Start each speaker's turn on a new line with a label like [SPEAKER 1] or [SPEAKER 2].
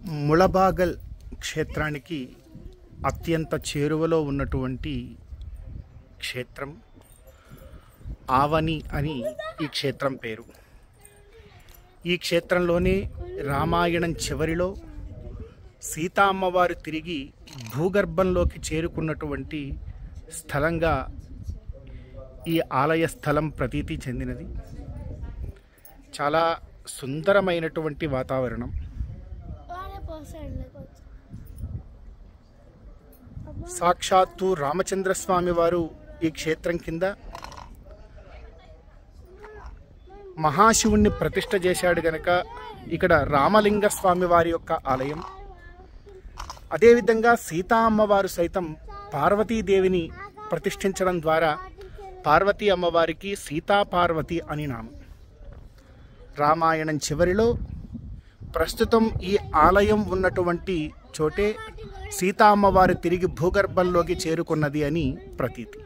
[SPEAKER 1] ముళబాగల్ క్షేత్రానికి అత్యంత చేరువలో ఉన్నటువంటి క్షేత్రం ఆవని అని ఈ క్షేత్రం పేరు. ఈ క్షేత్రంలోనే రామాయణం చివరిలో సీతా అమ్మవారు తిరిగి భూగర్భంలోకి చేరుకున్నటువంటి స్థలంగా ఈ ఆలయ స్థలం ప్రతీతి చెందినది. చాలా సుందరమైనటువంటి వాతావరణం. సాక్షాత్తు రామచంద్రస్వామి వారు ఈ క్షేత్రం కింద మహాశివుణ్ణి ప్రతిష్ఠ చేశాడు గనక ఇక్కడ రామలింగ స్వామి వారి యొక్క ఆలయం. అదేవిధంగా సీతా అమ్మవారు సైతం పార్వతీదేవిని ప్రతిష్ఠించడం ద్వారా పార్వతీ అమ్మవారికి సీతాపార్వతి అని నామం. రామాయణం చివరిలో ప్రస్తుతం ఈ ఆలయం ఉన్నటువంటి చోటే సీతా అమ్మవారు తిరిగి భూగర్భంలోకి చేరుకున్నది అని ప్రతీతి.